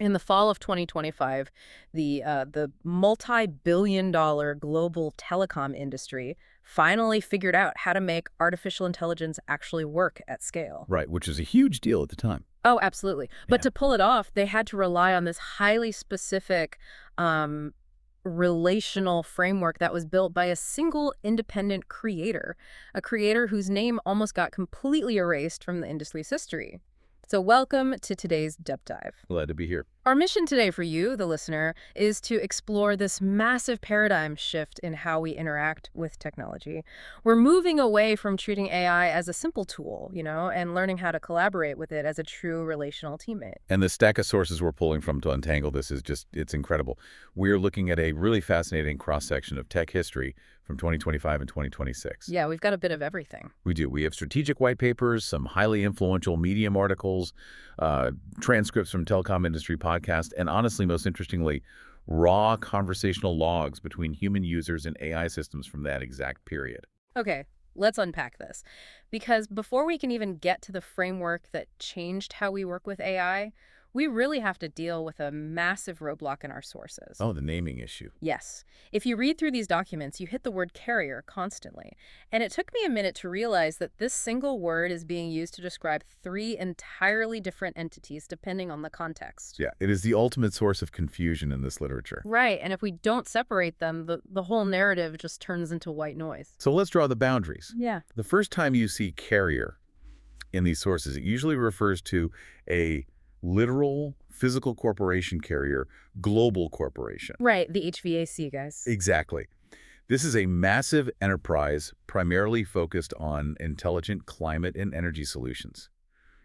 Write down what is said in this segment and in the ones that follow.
In the fall of 2025, the multi-billion-dollar global telecom industry finally figured out how to make artificial intelligence actually work at scale. Right, which is a huge deal at the time. Oh, absolutely. But Yeah. to pull it off, they had to rely on this highly specific um, relational framework that was built by a single independent creator, a creator whose name almost got completely erased from the industry's history. So welcome to today's Depth Dive. Glad to be here. Our mission today for you, the listener, is to explore this massive paradigm shift in how we interact with technology. We're moving away from treating AI as a simple tool, and learning how to collaborate with it as a true relational teammate. And the stack of sources we're pulling from to untangle this is just, it's incredible. We're looking at a really fascinating cross-section of tech history from 2025 and 2026. Yeah, we've got a bit of everything. We do. We have strategic white papers, some highly influential Medium articles, transcripts from telecom industry podcasts, and honestly, most interestingly, raw conversational logs between human users and AI systems from that exact period. Okay, let's unpack this. Because before we can even get to the framework that changed how we work with AI, we really have to deal with a massive roadblock in our sources. Oh, the naming issue. Yes. If you read through these documents, you hit the word carrier constantly. And it took me a minute to realize that this single word is being used to describe three entirely different entities depending on the context. Yeah, it is the ultimate source of confusion in this literature. Right, and if we don't separate them, the whole narrative just turns into white noise. So let's draw the boundaries. Yeah. The first time you see carrier in these sources, it usually refers to a literal physical corporation carrier, global corporation. Right, the HVAC guys. Exactly. This is a massive enterprise primarily focused on intelligent climate and energy solutions.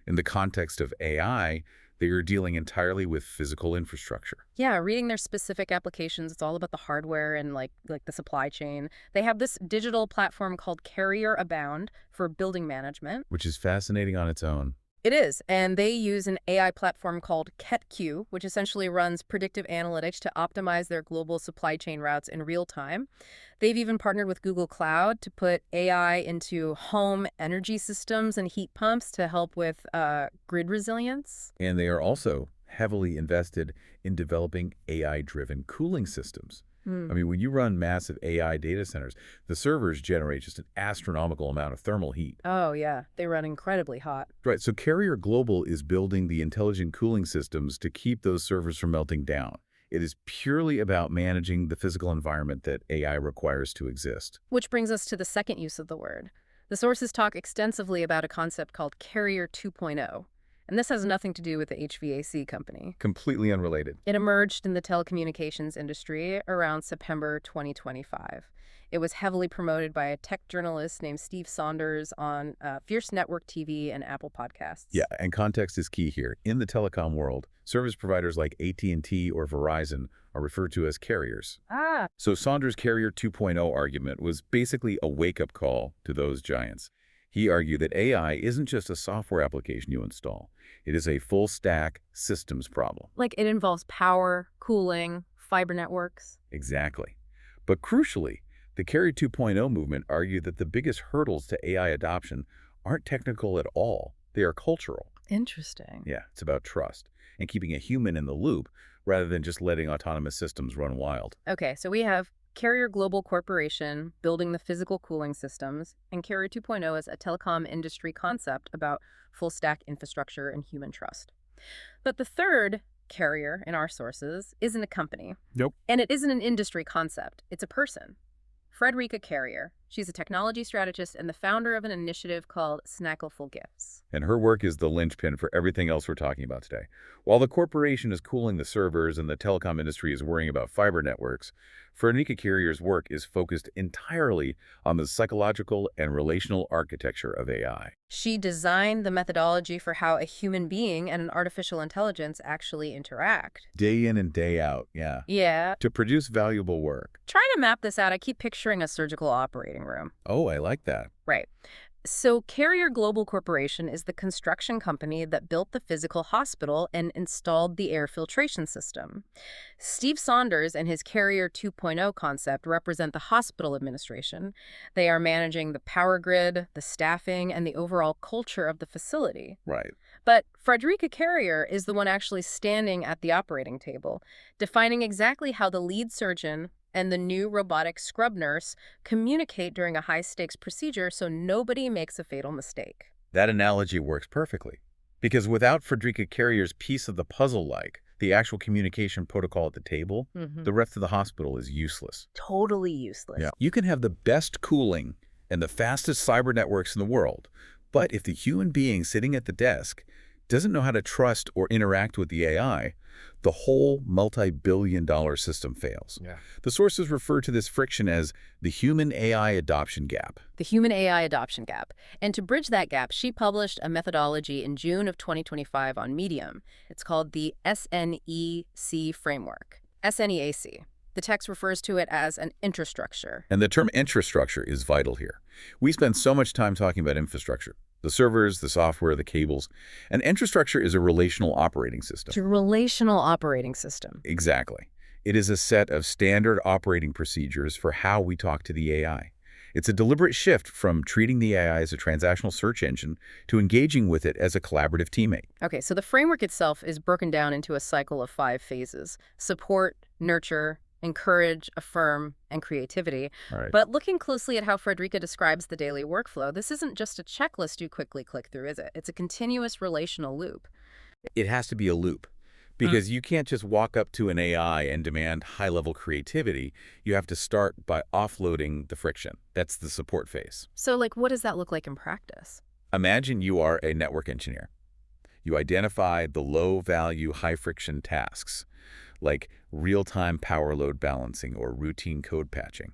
In the context of AI, they are dealing entirely with physical infrastructure. Yeah, reading their specific applications, it's all about the hardware and like the supply chain. They have this digital platform called Carrier Abound for building management. Which is fascinating on its own. It is, and they use an AI platform called KetQ, which essentially runs predictive analytics to optimize their global supply chain routes in real time. They've even partnered with Google Cloud to put AI into home energy systems and heat pumps to help with grid resilience. And they are also heavily invested in developing AI-driven cooling systems. I mean, when you run massive AI data centers, the servers generate just an astronomical amount of thermal heat. Oh, yeah, they run incredibly hot. Right, so Carrier Global is building the intelligent cooling systems to keep those servers from melting down. It is purely about managing the physical environment that AI requires to exist. Which brings us to the second use of the word. The sources talk extensively about a concept called Carrier 2.0. And this has nothing to do with the HVAC company. Completely unrelated. It emerged in the telecommunications industry around September 2025. It was heavily promoted by a tech journalist named Steve Saunders on Fierce Network TV and Apple Podcasts. Yeah, and context is key here. In the telecom world, service providers like AT&T or Verizon are referred to as carriers. Ah. So Saunders' Carrier 2.0 argument was basically a wake-up call to those giants. He argued that AI isn't just a software application you install. It is a full-stack systems problem. Like it involves power, cooling, fiber networks. Exactly. But crucially, the Carrier 2.0 movement argued that the biggest hurdles to AI adoption aren't technical at all. They are cultural. Interesting. Yeah, it's about trust and keeping a human in the loop rather than just letting autonomous systems run wild. Okay, so we have Carrier Global Corporation building the physical cooling systems, and Carrier 2.0 is a telecom industry concept about full-stack infrastructure and human trust. But the third carrier in our sources isn't a company. Nope. And it isn't an industry concept. It's a person. Frederica Carrier. She's a technology strategist and the founder of an initiative called Snackle Gifts. And her work is the linchpin for everything else we're talking about today. While the corporation is cooling the servers and the telecom industry is worrying about fiber networks, Frederica Carrier's work is focused entirely on the psychological and relational architecture of AI. She designed the methodology for how a human being and an artificial intelligence actually interact. Day in and day out, yeah. Yeah. To produce valuable work. Trying to map this out, I keep picturing a surgical operating room. Oh, I like that. Right. So Carrier Global Corporation is the construction company that built the physical hospital and installed the air filtration system. Steve Saunders and his Carrier 2.0 concept represent the hospital administration. They are managing the power grid, the staffing, and the overall culture of the facility. Right. But Frederica Carrier is the one actually standing at the operating table, defining exactly how the lead surgeon and the new robotic scrub nurse communicate during a high-stakes procedure so nobody makes a fatal mistake. That analogy works perfectly. Because without Frederica Carrier's piece of the puzzle, like the actual communication protocol at the table, the rest of the hospital is useless. Totally useless. Yeah. You can have the best cooling and the fastest cyber networks in the world, but if the human being sitting at the desk doesn't know how to trust or interact with the AI, the whole multi-billion-dollar system fails. Yeah. The sources refer to this friction as the human AI adoption gap. The human AI adoption gap. And to bridge that gap, she published a methodology in June of 2025 on Medium. It's called the S.N.E.A.C framework. S.N.E.A.C. The text refers to it as an intrastructure. And the term intrastructure is vital here. We spend so much time talking about infrastructure. The servers, the software, the cables. And infrastructure is a relational operating system. It's a relational operating system. Exactly. It is a set of standard operating procedures for how we talk to the AI. It's a deliberate shift from treating the AI as a transactional search engine to engaging with it as a collaborative teammate. Okay, so the framework itself is broken down into a cycle of 5 phases: support, nurture, encourage, affirm, and creativity. Right. But looking closely at how Frederica describes the daily workflow, this isn't just a checklist you quickly click through, is it? It's a continuous relational loop. It has to be a loop. Because you can't just walk up to an AI and demand high-level creativity. You have to start by offloading the friction. That's the support phase. So, what does that look like in practice? Imagine you are a network engineer. You identify the low-value, high-friction tasks, like real-time power load balancing or routine code patching,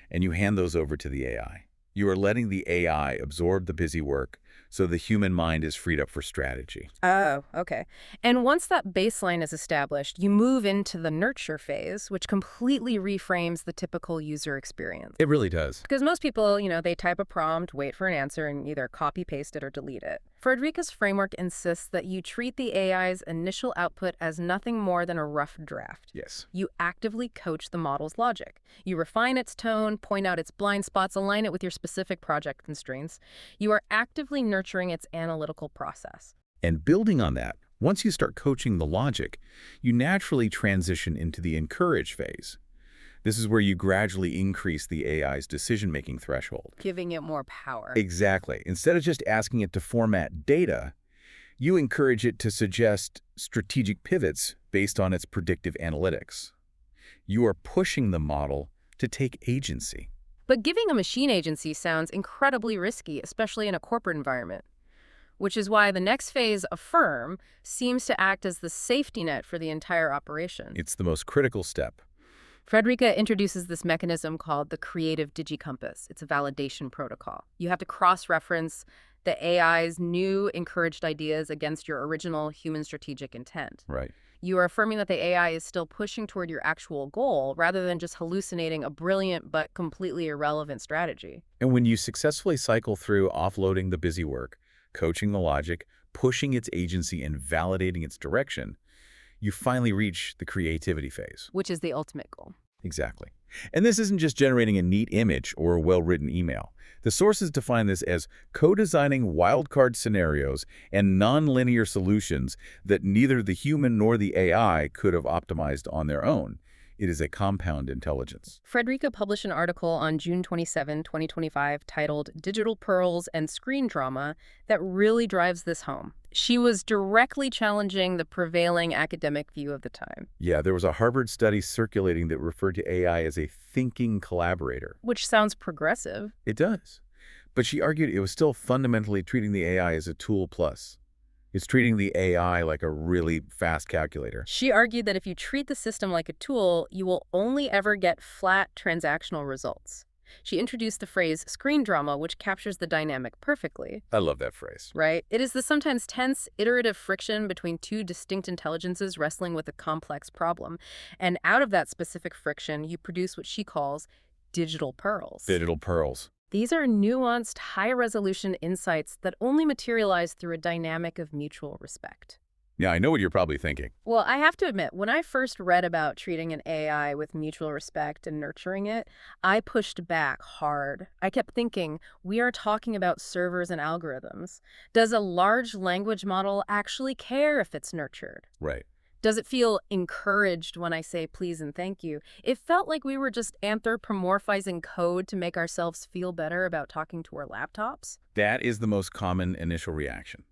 and you hand those over to the AI. You are letting the AI absorb the busy work so the human mind is freed up for strategy. Oh, okay. And once that baseline is established, you move into the nurture phase, which completely reframes the typical user experience. It really does. Because most people, they type a prompt, wait for an answer, and either copy-paste it or delete it. Frederica's framework insists that you treat the AI's initial output as nothing more than a rough draft. Yes. You actively coach the model's logic. You refine its tone, point out its blind spots, align it with your specific project constraints. You are actively nurturing its analytical process. And building on that, once you start coaching the logic, you naturally transition into the encourage phase. This is where you gradually increase the AI's decision-making threshold. Giving it more power. Exactly. Instead of just asking it to format data, you encourage it to suggest strategic pivots based on its predictive analytics. You are pushing the model to take agency. But giving a machine agency sounds incredibly risky, especially in a corporate environment, which is why the next phase, Affirm, seems to act as the safety net for the entire operation. It's the most critical step. Frederica introduces this mechanism called the creative digicompass. It's a validation protocol. You have to cross-reference the AI's new encouraged ideas against your original human strategic intent. Right. You are affirming that the AI is still pushing toward your actual goal rather than just hallucinating a brilliant but completely irrelevant strategy. And when you successfully cycle through offloading the busy work, coaching the logic, pushing its agency, and validating its direction, you finally reach the creativity phase. Which is the ultimate goal. Exactly. And this isn't just generating a neat image or a well-written email. The sources define this as co-designing wildcard scenarios and nonlinear solutions that neither the human nor the AI could have optimized on their own. It is a compound intelligence. Frederica published an article on June 27, 2025, titled Digital Pearls and Screen Drama that really drives this home. She was directly challenging the prevailing academic view of the time. Yeah, there was a Harvard study circulating that referred to AI as a thinking collaborator. Which sounds progressive. It does. But she argued it was still fundamentally treating the AI as a tool plus. It's treating the AI like a really fast calculator. She argued that if you treat the system like a tool, you will only ever get flat transactional results. She introduced the phrase screen drama, which captures the dynamic perfectly. I love that phrase. Right? It is the sometimes tense, iterative friction between two distinct intelligences wrestling with a complex problem. And out of that specific friction, you produce what she calls digital pearls. Digital pearls. These are nuanced, high-resolution insights that only materialize through a dynamic of mutual respect. Yeah, I know what you're probably thinking. Well, I have to admit, when I first read about treating an AI with mutual respect and nurturing it, I pushed back hard. I kept thinking, we are talking about servers and algorithms. Does a large language model actually care if it's nurtured? Right. Does it feel encouraged when I say please and thank you? It felt like we were just anthropomorphizing code to make ourselves feel better about talking to our laptops. That is the most common initial reaction.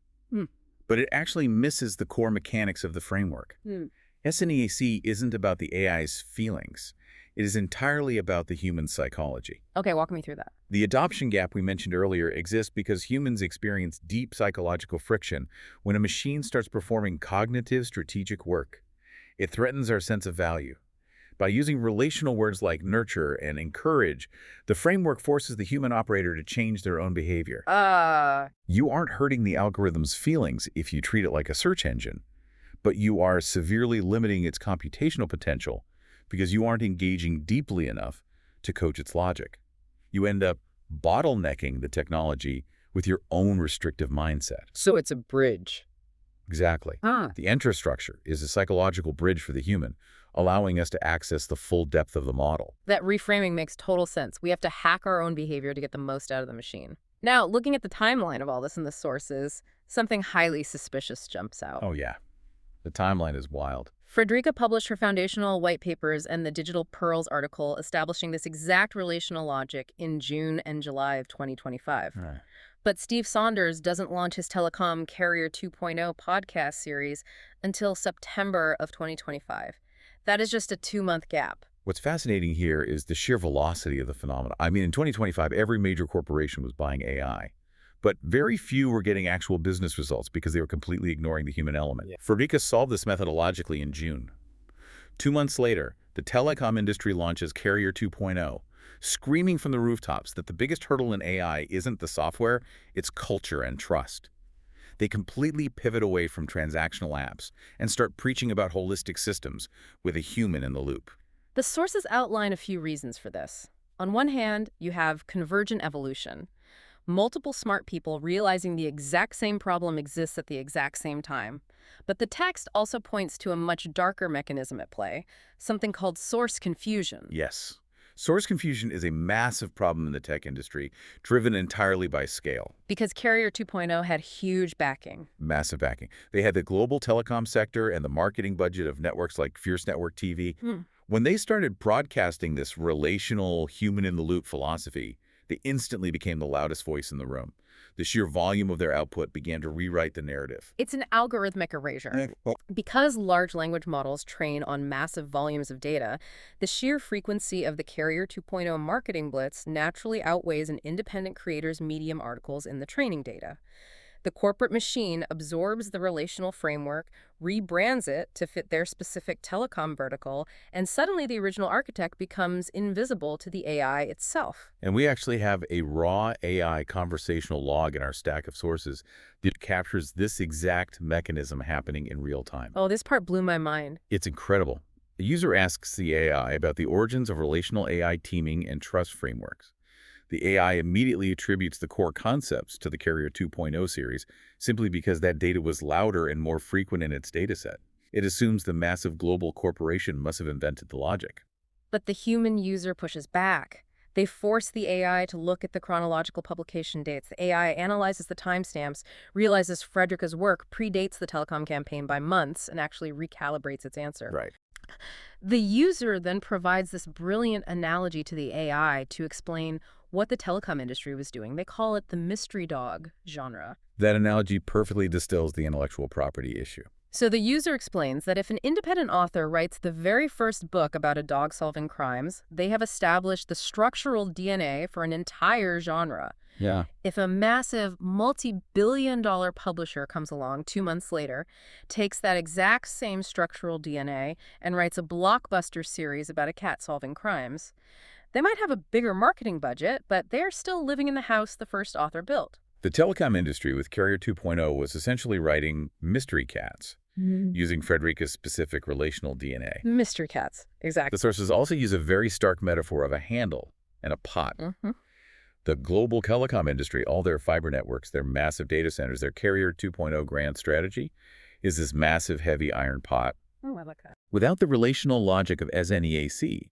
But it actually misses the core mechanics of the framework. Hmm. S.N.E.A.C. isn't about the AI's feelings. It is entirely about the human psychology. Okay, walk me through that. The adoption gap we mentioned earlier exists because humans experience deep psychological friction when a machine starts performing cognitive, strategic work. It threatens our sense of value. By using relational words like nurture and encourage, the framework forces the human operator to change their own behavior. You aren't hurting the algorithm's feelings if you treat it like a search engine, but you are severely limiting its computational potential because you aren't engaging deeply enough to coach its logic. You end up bottlenecking the technology with your own restrictive mindset. So it's a bridge. Exactly. The EntraStructure is a psychological bridge for the human, allowing us to access the full depth of the model. That reframing makes total sense. We have to hack our own behavior to get the most out of the machine. Now, looking at the timeline of all this in the sources, something highly suspicious jumps out. Oh yeah, the timeline is wild. Frederica published her foundational white papers and the Digital Pearls article establishing this exact relational logic in June and July of 2025. Right. But Steve Saunders doesn't launch his Telecom Carrier 2.0 podcast series until September of 2025. That is just a 2-month gap. What's fascinating here is the sheer velocity of the phenomena. I mean, in 2025, every major corporation was buying AI, but very few were getting actual business results because they were completely ignoring the human element. Yeah. Frederica solved this methodologically in June. 2 months later, the telecom industry launches Carrier 2.0, screaming from the rooftops that the biggest hurdle in AI isn't the software, it's culture and trust. They completely pivot away from transactional apps and start preaching about holistic systems with a human in the loop. The sources outline a few reasons for this. On one hand, you have convergent evolution. Multiple smart people realizing the exact same problem exists at the exact same time. But the text also points to a much darker mechanism at play, something called source confusion. Yes. Source confusion is a massive problem in the tech industry, driven entirely by scale. Because Carrier 2.0 had huge backing. Massive backing. They had the global telecom sector and the marketing budget of networks like Fierce Network TV. When they started broadcasting this relational, human-in-the-loop philosophy, they instantly became the loudest voice in the room. The sheer volume of their output began to rewrite the narrative. It's an algorithmic erasure. Because large language models train on massive volumes of data, the sheer frequency of the Carrier 2.0 marketing blitz naturally outweighs an independent creator's Medium articles in the training data. The corporate machine absorbs the relational framework, rebrands it to fit their specific telecom vertical, and suddenly the original architect becomes invisible to the AI itself. And we actually have a raw AI conversational log in our stack of sources that captures this exact mechanism happening in real time. Oh, this part blew my mind. It's incredible. The user asks the AI about the origins of relational AI teaming and trust frameworks. The AI immediately attributes the core concepts to the Carrier 2.0 series simply because that data was louder and more frequent in its dataset. It assumes the massive global corporation must have invented the logic. But the human user pushes back. They force the AI to look at the chronological publication dates. The AI analyzes the timestamps, realizes Frederica's work predates the telecom campaign by months, and actually recalibrates its answer. Right. The user then provides this brilliant analogy to the AI to explain what the telecom industry was doing. They call it the mystery dog genre. That analogy perfectly distills the intellectual property issue. So the user explains that if an independent author writes the very first book about a dog solving crimes, they have established the structural DNA for an entire genre. Yeah. If a massive multi-billion-dollar publisher comes along 2 months later, takes that exact same structural DNA, and writes a blockbuster series about a cat solving crimes, they might have a bigger marketing budget, but they're still living in the house the first author built. The telecom industry with Carrier 2.0 was essentially writing mystery cats, using Frederica's specific relational DNA. Mystery cats, exactly. The sources also use a very stark metaphor of a handle and a pot. The global telecom industry, all their fiber networks, their massive data centers, their Carrier 2.0 grand strategy, is this massive, heavy iron pot. Oh, I like that. Without the relational logic of S.N.E.A.C.,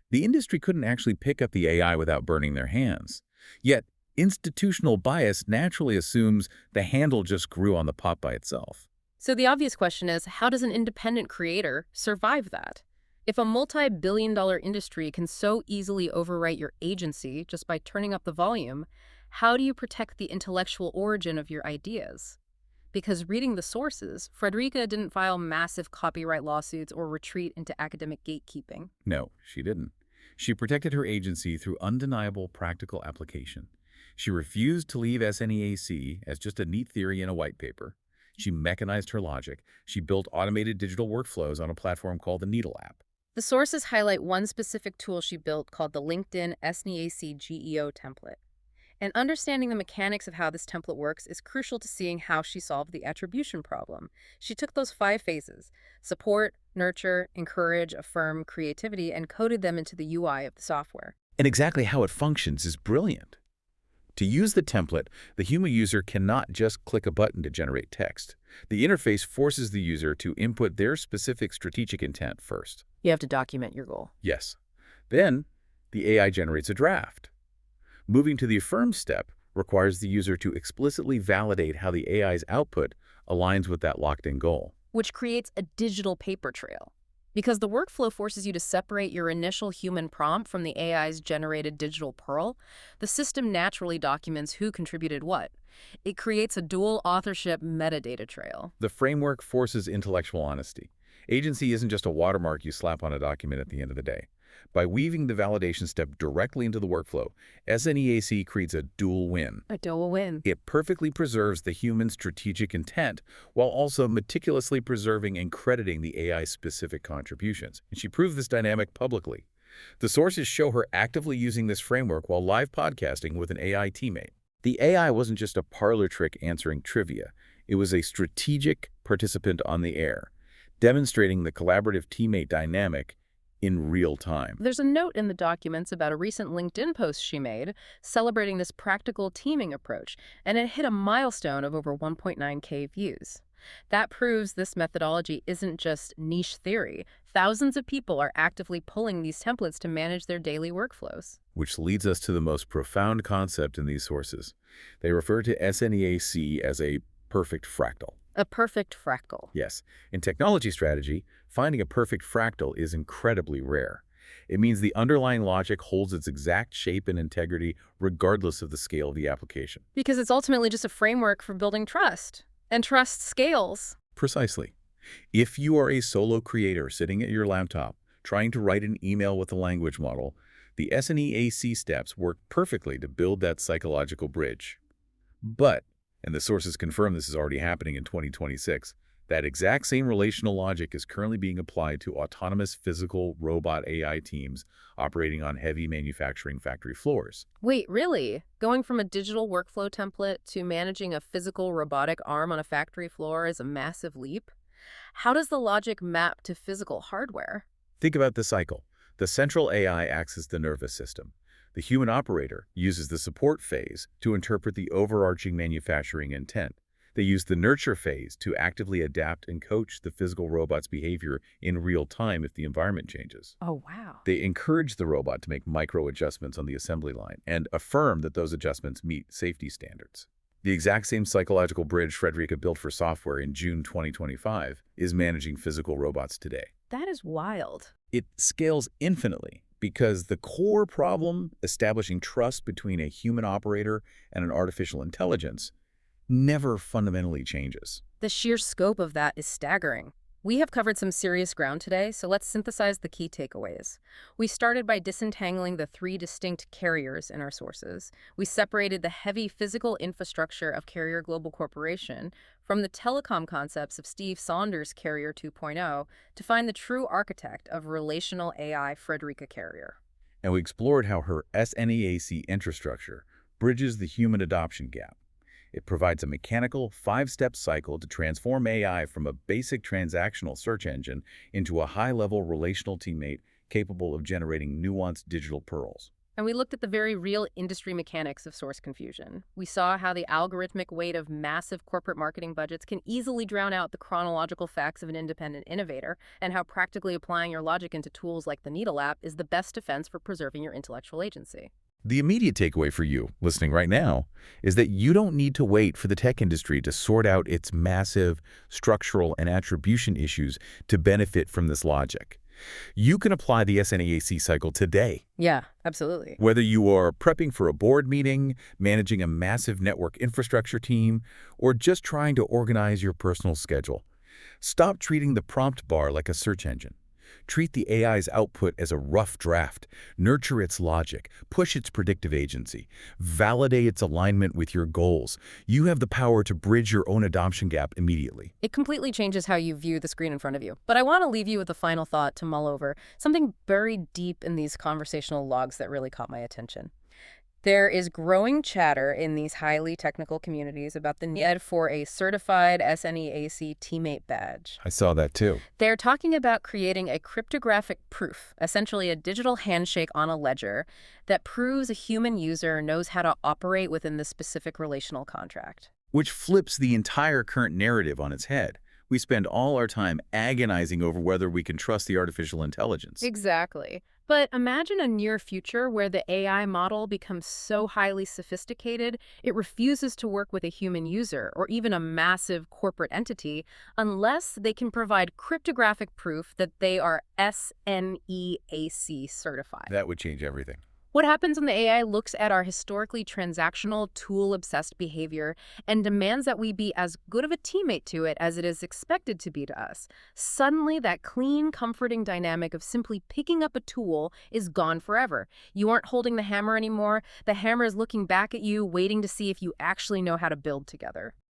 the industry couldn't actually pick up the AI without burning their hands. Yet, institutional bias naturally assumes the handle just grew on the pot by itself. So the obvious question is, how does an independent creator survive that? If a multi-billion-dollar industry can so easily overwrite your agency just by turning up the volume, how do you protect the intellectual origin of your ideas? Because reading the sources, Frederica didn't file massive copyright lawsuits or retreat into academic gatekeeping. No, she didn't. She protected her agency through undeniable practical application. She refused to leave S.N.E.A.C. as just a neat theory in a white paper. She mechanized her logic. She built automated digital workflows on a platform called the Needle app. The sources highlight one specific tool she built called the LinkedIn S.N.E.A.C. GEO template. And understanding the mechanics of how this template works is crucial to seeing how she solved the attribution problem. She took those 5 phases: support, nurture, encourage, affirm, creativity, and coded them into the UI of the software. And exactly how it functions is brilliant. To use the template, the human user cannot just click a button to generate text. The interface forces the user to input their specific strategic intent first. You have to document your goal. Yes. Then, the AI generates a draft. Moving to the Affirm step requires the user to explicitly validate how the AI's output aligns with that locked-in goal. Which creates a digital paper trail. Because the workflow forces you to separate your initial human prompt from the AI's generated digital pearl, the system naturally documents who contributed what. It creates a dual authorship metadata trail. The framework forces intellectual honesty. Agency isn't just a watermark you slap on a document at the end of the day. By weaving the validation step directly into the workflow, S.N.E.A.C. creates a dual win. A dual win. It perfectly preserves the human strategic intent while also meticulously preserving and crediting the AI's specific contributions. And she proved this dynamic publicly. The sources show her actively using this framework while live podcasting with an AI teammate. The AI wasn't just a parlor trick answering trivia. It was a strategic participant on the air, demonstrating the collaborative teammate dynamic in real time. There's a note in the documents about a recent LinkedIn post she made celebrating this practical teaming approach, and it hit a milestone of over 1.9K views. That proves this methodology isn't just niche theory. Thousands of people are actively pulling these templates to manage their daily workflows. Which leads us to the most profound concept in these sources. They refer to S.N.E.A.C. as a perfect fractal. A perfect fractal. Yes, in technology strategy, finding a perfect fractal is incredibly rare. It means the underlying logic holds its exact shape and integrity regardless of the scale of the application. Because it's ultimately just a framework for building trust. And trust scales. Precisely. If you are a solo creator sitting at your laptop trying to write an email with a language model, the S.N.E.A.C. steps work perfectly to build that psychological bridge. But, and the sources confirm this is already happening in 2026, that exact same relational logic is currently being applied to autonomous physical robot AI teams operating on heavy manufacturing factory floors. Wait, really? Going from a digital workflow template to managing a physical robotic arm on a factory floor is a massive leap? How does the logic map to physical hardware? Think about the cycle. The central AI acts as the nervous system. The human operator uses the support phase to interpret the overarching manufacturing intent. They use the nurture phase to actively adapt and coach the physical robot's behavior in real time if the environment changes. Oh, wow. They encourage the robot to make micro adjustments on the assembly line and affirm that those adjustments meet safety standards. The exact same psychological bridge Frederica built for software in June 2025 is managing physical robots today. That is wild. It scales infinitely because the core problem, establishing trust between a human operator and an artificial intelligence, never fundamentally changes. The sheer scope of that is staggering. We have covered some serious ground today, so let's synthesize the key takeaways. We started by disentangling the 3 distinct carriers in our sources. We separated the heavy physical infrastructure of Carrier Global Corporation from the telecom concepts of Steve Saunders' Carrier 2.0 to find the true architect of relational AI, Frederica Carrier. And we explored how her S.N.E.A.C. IntraStructure bridges the human adoption gap. It provides a mechanical 5-step cycle to transform AI from a basic transactional search engine into a high-level relational teammate capable of generating nuanced digital pearls. And we looked at the very real industry mechanics of source confusion. We saw how the algorithmic weight of massive corporate marketing budgets can easily drown out the chronological facts of an independent innovator, and how practically applying your logic into tools like the Needle app is the best defense for preserving your intellectual agency. The immediate takeaway for you, listening right now, is that you don't need to wait for the tech industry to sort out its massive structural and attribution issues to benefit from this logic. You can apply the S.N.E.A.C. cycle today. Yeah, absolutely. Whether you are prepping for a board meeting, managing a massive network infrastructure team, or just trying to organize your personal schedule, stop treating the prompt bar like a search engine. Treat the AI's output as a rough draft, nurture its logic, push its predictive agency, validate its alignment with your goals. You have the power to bridge your own adoption gap immediately. It completely changes how you view the screen in front of you. But I want to leave you with a final thought to mull over, something buried deep in these conversational logs that really caught my attention. There is growing chatter in these highly technical communities about the need for a certified SNEAC teammate badge. I saw that too. They're talking about creating a cryptographic proof, essentially a digital handshake on a ledger, that proves a human user knows how to operate within the specific relational contract. Which flips the entire current narrative on its head. We spend all our time agonizing over whether we can trust the artificial intelligence. Exactly. But imagine a near future where the AI model becomes so highly sophisticated it refuses to work with a human user or even a massive corporate entity unless they can provide cryptographic proof that they are S.N.E.A.C. certified. That would change everything. What happens when the AI looks at our historically transactional, tool-obsessed behavior and demands that we be as good of a teammate to it as it is expected to be to us? Suddenly, that clean, comforting dynamic of simply picking up a tool is gone forever. You aren't holding the hammer anymore. The hammer is looking back at you, waiting to see if you actually know how to build together.